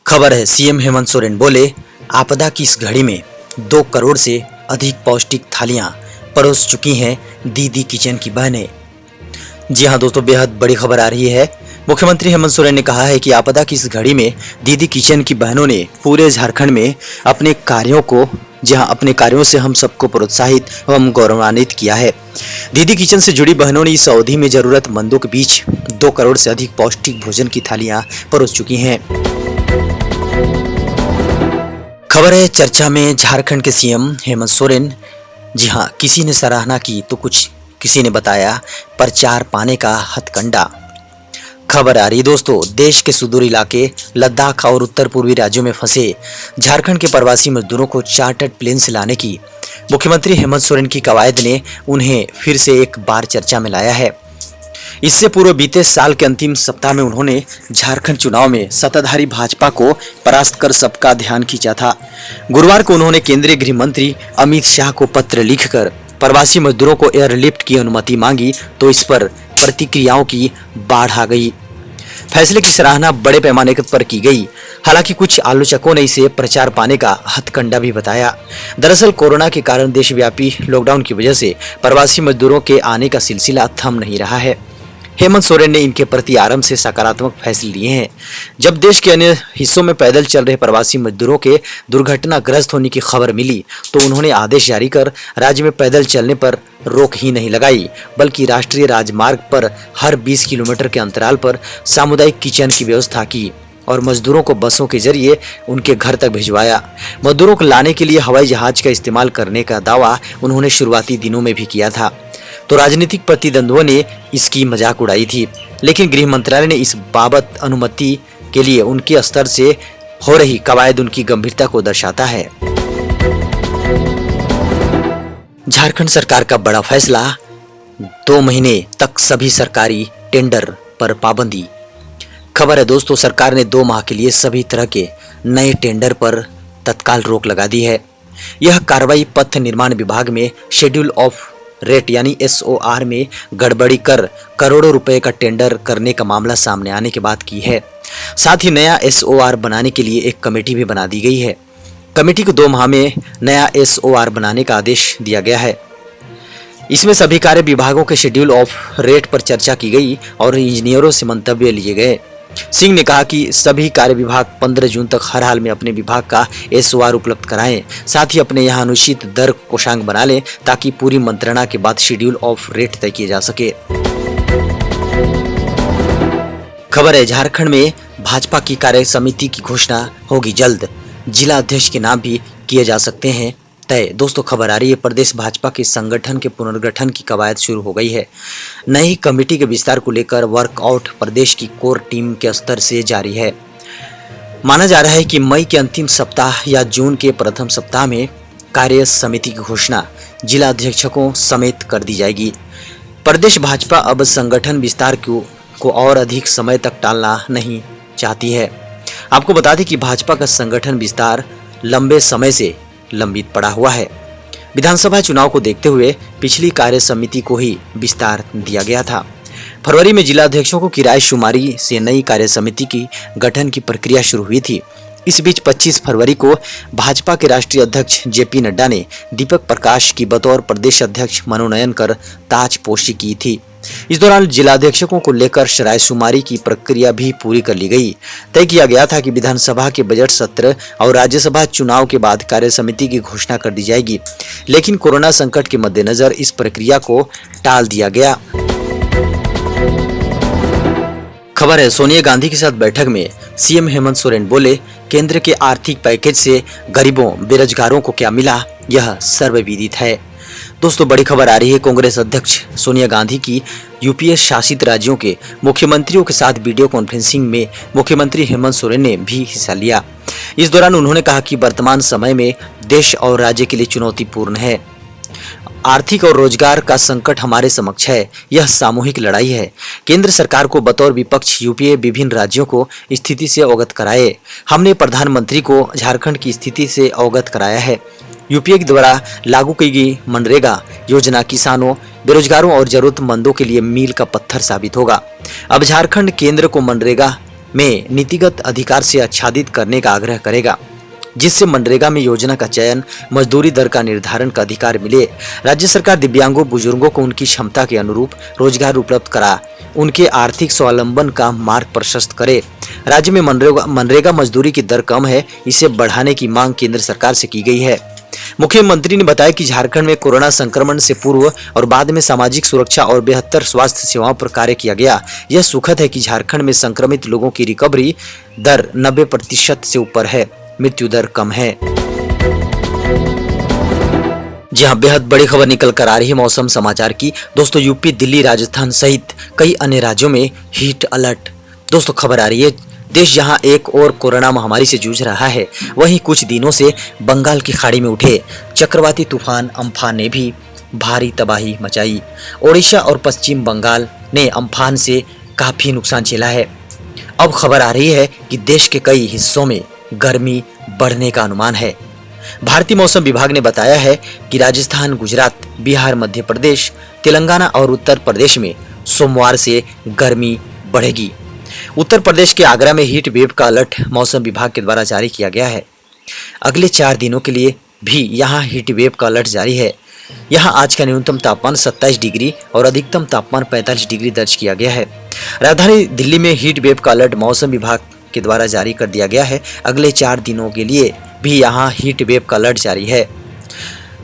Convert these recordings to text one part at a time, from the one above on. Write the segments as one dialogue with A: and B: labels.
A: खबर है, सीएम हेमंत सोरेन बोले, आपदा की इस घड़ी में 2 करोड़ से अधिक पौष्टिक थालियां परोस चुकी हैं दीदी किचन की बहनें। जी हां दोस्तों, बेहद बड़ी खबर आ रही है। मुख्यमंत्री हेमंत सोरेन ने कहा है कि आपदा की इस घड़ी में दीदी किचन की बहनों ने पूरे झारखंड में अपने कार्यों से हम सबको प्रोत्साहित एवं गौरवान्वित किया है। दीदी किचन से जुड़ी बहनों ने इस अवधि में जरूरतमंदों के बीच 2 करोड़ से अधिक पौष्टिक भोजन की थालियां परोस चुकी हैं। खबर है चर्चा में झारखंड के सीएम हेमंत सोरेन। जी हां, किसी ने सराहना की तो किसी ने बताया प्रचार पाने का हथकंडा। खबर आ रही दोस्तों, देश के सुदूर इलाके लद्दाख और उत्तर पूर्वी राज्यों में फंसे झारखंड के प्रवासी मजदूरों को चार्टर्ड प्लेन से लाने की मुख्यमंत्री हेमंत सोरेन की कवायद ने उन्हें फिर से एक बार चर्चा में लाया है। इससे पूर्व बीते साल के अंतिम सप्ताह में उन्होंने झारखंड चुनाव में सत्ताधारी भाजपा को परास्त कर सबका ध्यान खींचा था। गुरुवार को उन्होंने केंद्रीय गृह मंत्री अमित शाह को पत्र लिखकर प्रवासी मजदूरों को एयरलिफ्ट की अनुमति मांगी तो इस पर प्रतिक्रियाओं की बाढ़ आ गई। फैसले की सराहना बड़े पैमाने पर की गई। हालांकि कुछ आलोचकों ने इसे प्रचार पाने का हथकंडा भी बताया। दरअसल कोरोना के कारण देशव्यापी लॉकडाउन की वजह से प्रवासी मजदूरों के आने का सिलसिला थम नहीं रहा है। हेमंत सोरेन ने इनके प्रति आरंभ से सकारात्मक फैसले लिए हैं। जब देश के अन्य हिस्सों में पैदल चल रहे प्रवासी मजदूरों के दुर्घटनाग्रस्त होने की खबर मिली तो उन्होंने आदेश जारी कर राज्य में पैदल चलने पर रोक ही नहीं लगाई, बल्कि राष्ट्रीय राजमार्ग पर हर 20 किलोमीटर के अंतराल पर सामुदायिक किचन की व्यवस्था की और मजदूरों को बसों के जरिए उनके घर तक भिजवाया। मजदूरों को लाने के लिए हवाई जहाज का इस्तेमाल करने का दावा उन्होंने शुरुआती दिनों में भी किया था, तो राजनीतिक प्रतिद्वंद्वियों ने इसकी मजाक उड़ाई थी। लेकिन गृह मंत्रालय ने इस बाबत अनुमति के लिए उनके स्तर से हो रही कवायद उनकी गंभीरता को दर्शाता है। झारखंड सरकार का बड़ा फैसला, 2 महीने तक सभी सरकारी टेंडर पर पाबंदी। खबर है दोस्तों, सरकार ने 2 माह के लिए सभी तरह के नए टेंडर पर तत्काल रोक लगा दी है। यह कार्रवाई पथ निर्माण विभाग में शेड्यूल ऑफ रेट यानी SOR में गड़बड़ी कर करोड़ों रुपए का टेंडर करने का मामला सामने आने के बाद की है। साथ ही नया SOR बनाने के लिए एक कमेटी भी बना दी गई है। कमेटी को 2 माह में नया SOR बनाने का आदेश दिया गया है। इसमें सभी कार्य विभागों के शेड्यूल ऑफ रेट पर चर्चा की गई और इंजीनियरों से मंतव्य लिए गए। सिंह ने कहा कि सभी कार्य विभाग 15 जून तक हर हाल में अपने विभाग का SOR उपलब्ध कराएं, साथ ही अपने यहाँ अनुचित दर कोषांग बना लें ताकि पूरी मंत्रणा के बाद शेड्यूल ऑफ रेट तय किए जा सके। खबर है झारखंड में भाजपा की कार्य समिति की घोषणा होगी जल्द, जिला अध्यक्ष के नाम भी किए जा सकते हैं तय। दोस्तों खबर आ रही है, प्रदेश भाजपा के संगठन के पुनर्गठन की कवायद शुरू हो गई है। नई कमेटी के विस्तार को लेकर वर्कआउट प्रदेश की कोर टीम के स्तर से जारी है। माना जा रहा है कि मई के अंतिम सप्ताह या जून के प्रथम सप्ताह में कार्य समिति की घोषणा जिला अध्यक्षों समेत कर दी जाएगी। प्रदेश भाजपा अब संगठन विस्तार को और अधिक समय तक टालना नहीं चाहती है। आपको बता दें कि भाजपा का संगठन विस्तार लंबे समय से लंबित पड़ा हुआ है। विधानसभा चुनाव को देखते हुए पिछली कार्य समिति को ही विस्तार दिया गया था। फरवरी में जिला अध्यक्षों को किराए शुमारी से नई कार्य समिति की गठन की प्रक्रिया शुरू हुई थी। इस बीच 25 फरवरी को भाजपा के राष्ट्रीय अध्यक्ष JP नड्डा ने दीपक प्रकाश की बतौर प्रदेश अध्यक्ष मनोनयन कर ताजपोशी की थी। इस दौरान जिलाध्यक्षों को लेकर शरायशुमारी की प्रक्रिया भी पूरी कर ली गई। तय किया गया था कि विधानसभा के बजट सत्र और राज्यसभा चुनाव के बाद कार्य समिति की घोषणा कर दी जाएगी, लेकिन कोरोना संकट के मद्देनजर इस प्रक्रिया को टाल दिया गया। खबर है, सोनिया गांधी के साथ बैठक में सीएम हेमंत सोरेन बोले, केंद्र के आर्थिक पैकेज से गरीबों बेरोजगारों को क्या मिला, यह सर्वविदित है। दोस्तों बड़ी खबर आ रही है, कांग्रेस अध्यक्ष सोनिया गांधी की यूपीए शासित राज्यों के मुख्यमंत्रियों के साथ वीडियो कॉन्फ्रेंसिंग में मुख्यमंत्री हेमंत सोरेन ने भी हिस्सा लिया। इस दौरान उन्होंने कहा कि वर्तमान समय में देश और राज्य के लिए चुनौतीपूर्ण है। आर्थिक और रोजगार का संकट हमारे समक्ष है, यह सामूहिक लड़ाई है। केंद्र सरकार को बतौर विपक्ष यूपीए विभिन्न राज्यों को स्थिति से अवगत कराए। हमने प्रधानमंत्री को झारखंड की स्थिति से अवगत कराया है। यूपीए के द्वारा लागू की गई मनरेगा योजना किसानों, बेरोजगारों और जरूरतमंदों के लिए मील का पत्थर साबित होगा। अब झारखंड केंद्र को मनरेगा में नीतिगत अधिकार से आच्छादित करने का आग्रह करेगा, जिससे मनरेगा में योजना का चयन, मजदूरी दर का निर्धारण का अधिकार मिले। राज्य सरकार दिव्यांगों, बुजुर्गों को उनकी क्षमता के अनुरूप रोजगार उपलब्ध करा, उनके आर्थिक स्वावलंबन का मार्ग प्रशस्त करे। राज्य में मनरेगा मजदूरी की दर कम है, इसे बढ़ाने की मांग केंद्र सरकार से की गई है। मुख्यमंत्री ने बताया कि झारखंड में कोरोना संक्रमण से पूर्व और बाद में सामाजिक सुरक्षा और बेहतर स्वास्थ्य सेवाओं पर कार्य किया गया। यह सुखद है कि झारखंड में संक्रमित लोगों की रिकवरी दर 90% से ऊपर है, मृत्यु दर कम है। जी हाँ, बेहद बड़ी खबर निकल कर आ रही है मौसम समाचार की। दोस्तों, यूपी, दिल्ली, राजस्थान सहित कई अन्य राज्यों में हीट अलर्ट। दोस्तों, खबर आ रही है देश जहां एक और कोरोना महामारी से जूझ रहा है, वहीं कुछ दिनों से बंगाल की खाड़ी में उठे चक्रवाती तूफान अम्फान ने भी भारी तबाही मचाई। ओडिशा और पश्चिम बंगाल ने अम्फान से काफी नुकसान झेला है। अब खबर आ रही है कि देश के कई हिस्सों में गर्मी बढ़ने का अनुमान है। भारतीय मौसम विभाग ने बताया है कि राजस्थान, गुजरात, बिहार, मध्य प्रदेश, तेलंगाना और उत्तर प्रदेश में सोमवार से गर्मी बढ़ेगी। उत्तर प्रदेश के आगरा में हीट वेव का अलर्ट मौसम विभाग के द्वारा जारी किया गया है। अगले 4 दिनों के लिए भी यहाँ हीट वेव का अलर्ट जारी है। यहाँ आज का न्यूनतम तापमान 27 डिग्री और अधिकतम तापमान 45 डिग्री दर्ज किया गया है। राजधानी दिल्ली में हीट वेव का अलर्ट मौसम विभाग के द्वारा जारी कर दिया गया है। अगले 4 दिनों के लिए भी यहाँ हीट वेव का अलर्ट जारी है।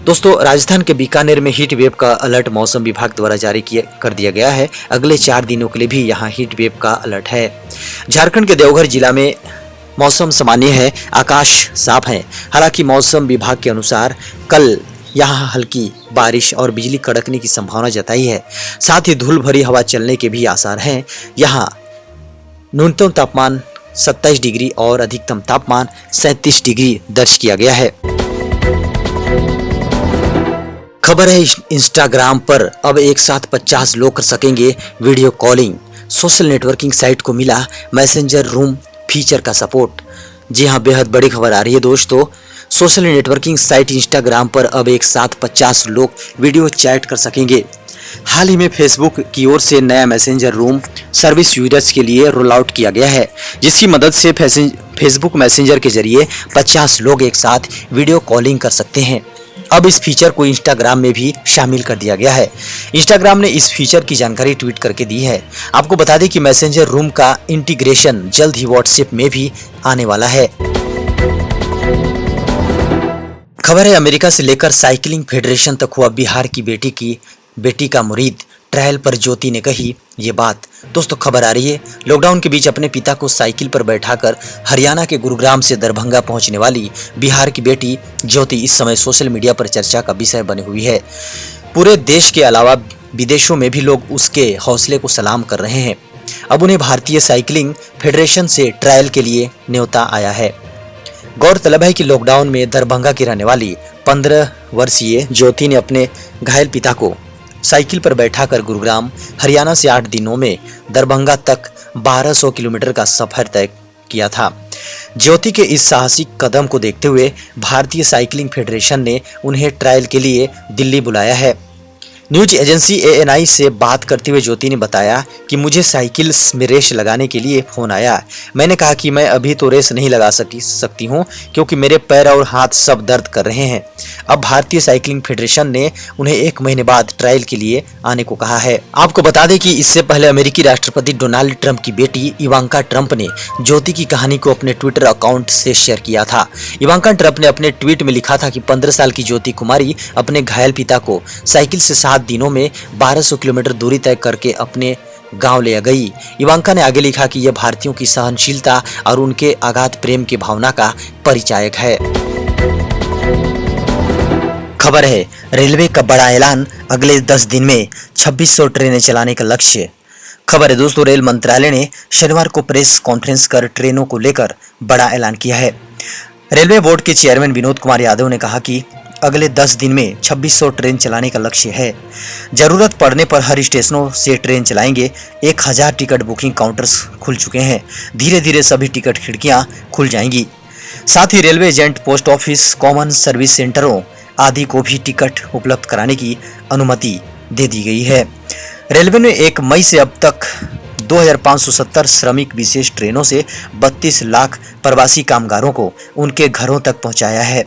A: दोस्तों, राजस्थान के बीकानेर में हीट वेव का अलर्ट मौसम विभाग द्वारा जारी कर दिया गया है। अगले 4 दिनों के लिए भी यहाँ हीट वेव का अलर्ट है। झारखंड के देवघर जिला में मौसम सामान्य है, आकाश साफ है। हालांकि मौसम विभाग के अनुसार कल यहाँ हल्की बारिश और बिजली कड़कने की संभावना जताई है। साथ ही धूल भरी हवा चलने के भी आसार हैं। यहाँ न्यूनतम तापमान 27 डिग्री और अधिकतम तापमान 37 डिग्री दर्ज किया गया है। खबर है इंस्टाग्राम पर अब एक साथ 50 लोग कर सकेंगे video calling. Social networking site को मिला मैसेंजर रूम फीचर का सपोर्ट। जी हां, बेहद बड़ी खबर आ रही है दोस्तों। सोशल नेटवर्किंग साइट इंस्टाग्राम पर अब एक साथ 50 लोग वीडियो चैट कर सकेंगे। हाल ही में फेसबुक की ओर से नया मैसेंजर रूम सर्विस यूजर्स के लिए रोल आउट किया गया है, जिसकी मदद से फेसबुक मैसेंजर के जरिए 50 लोग एक साथ वीडियो कॉलिंग कर सकते हैं। अब इस फीचर को इंस्टाग्राम में भी शामिल कर दिया गया है। इंस्टाग्राम ने इस फीचर की जानकारी ट्वीट करके दी है। आपको बता दें कि मैसेंजर रूम का इंटीग्रेशन जल्द ही व्हाट्सएप में भी आने वाला है। खबर है अमेरिका से लेकर साइकिलिंग फेडरेशन तक हुआ बिहार की बेटी का मुरीद। ट्रायल पर ज्योति ने कही ये बात। दोस्तों, खबर आ रही है लॉकडाउन के बीच अपने पिता को साइकिल पर बैठाकर हरियाणा के गुरुग्राम से दरभंगा पहुंचने वाली बिहार की बेटी ज्योति इस समय सोशल मीडिया पर चर्चा का विषय बनी हुई है। पूरे देश के अलावा विदेशों में भी लोग उसके हौसले को सलाम कर रहे हैं। अब उन्हें भारतीय साइकिलिंग फेडरेशन से ट्रायल के लिए न्योता आया है। गौरतलब है कि लॉकडाउन में दरभंगा की रहने वाली 15 वर्षीय ज्योति ने अपने घायल पिता को साइकिल पर बैठाकर गुरुग्राम, हरियाणा से 8 दिनों में दरभंगा तक 1200 किलोमीटर का सफर तय किया था। ज्योति के इस साहसिक कदम को देखते हुए भारतीय साइकिलिंग फेडरेशन ने उन्हें ट्रायल के लिए दिल्ली बुलाया है। न्यूज एजेंसी ANI से बात करते हुए ज्योति ने बताया कि मुझे साइकिल में रेस लगाने के लिए फोन आया। मैंने कहा कि मैं अभी तो रेस नहीं लगा सकती हूँ क्योंकि मेरे पैर और हाथ सब दर्द कर रहे हैं। अब भारतीय साइकिलिंग फेडरेशन ने उन्हें 1 महीने बाद ट्रायल के लिए आने को कहा है। आपको बता दें कि इससे पहले अमेरिकी राष्ट्रपति डोनाल्ड ट्रंप की बेटी इवांका ट्रंप ने ज्योति की कहानी को अपने ट्विटर अकाउंट से शेयर किया था। इवांका ट्रंप ने अपने ट्वीट में लिखा था कि 15 साल की ज्योति कुमारी अपने घायल पिता को साइकिल से 7 दिनों में 1200 किलोमीटर दूरी तय करके अपने गांव ले गई। इवांका ने आगे लिखा कि यह भारतीयों की सहनशीलता और उनके अगाध प्रेम की भावना का परिचायक है। खबर है रेलवे का बड़ा ऐलान, अगले 10 दिन में 2600 ट्रेनें चलाने का लक्ष्य। खबर है दोस्तों, रेल मंत्रालय ने शनिवार को प्रेस कॉन्फ्रेंस कर ट्रेनों को लेकर बड़ा ऐलान किया है। रेलवे बोर्ड के चेयरमैन विनोद कुमार यादव ने कहा कि अगले 10 दिन में 2600 ट्रेन चलाने का लक्ष्य है। जरूरत पड़ने पर हर स्टेशनों से ट्रेन चलाएंगे। 1000 टिकट बुकिंग काउंटर्स खुल चुके हैं। धीरे धीरे सभी टिकट खिड़कियां खुल जाएंगी। साथ ही railway agent, post office, common service सेंटरों आदि को भी टिकट उपलब्ध कराने की अनुमति दे दी गई है। रेलवे ने 1 मई से अब तक 2570 श्रमिक विशेष ट्रेनों से 32 लाख प्रवासी कामगारों को उनके घरों तक पहुंचाया है।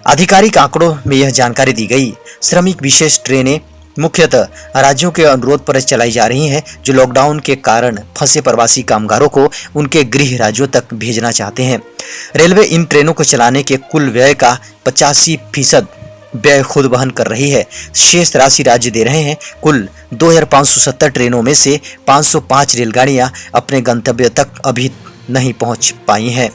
A: आधिकारिक आंकड़ों में यह जानकारी दी गई। श्रमिक विशेष ट्रेनें मुख्यतः राज्यों के अनुरोध पर चलाई जा रही हैं, जो लॉकडाउन के कारण फंसे प्रवासी कामगारों को उनके गृह राज्यों तक भेजना चाहते हैं। रेलवे इन ट्रेनों को चलाने के कुल व्यय का 85% व्यय खुद वहन कर रही है। शेष राशि राज्य दे रहे हैं। कुल 2570 ट्रेनों में से 505 रेलगाड़ियां अपने गंतव्य तक अभी नहीं पहुंच पाई हैं।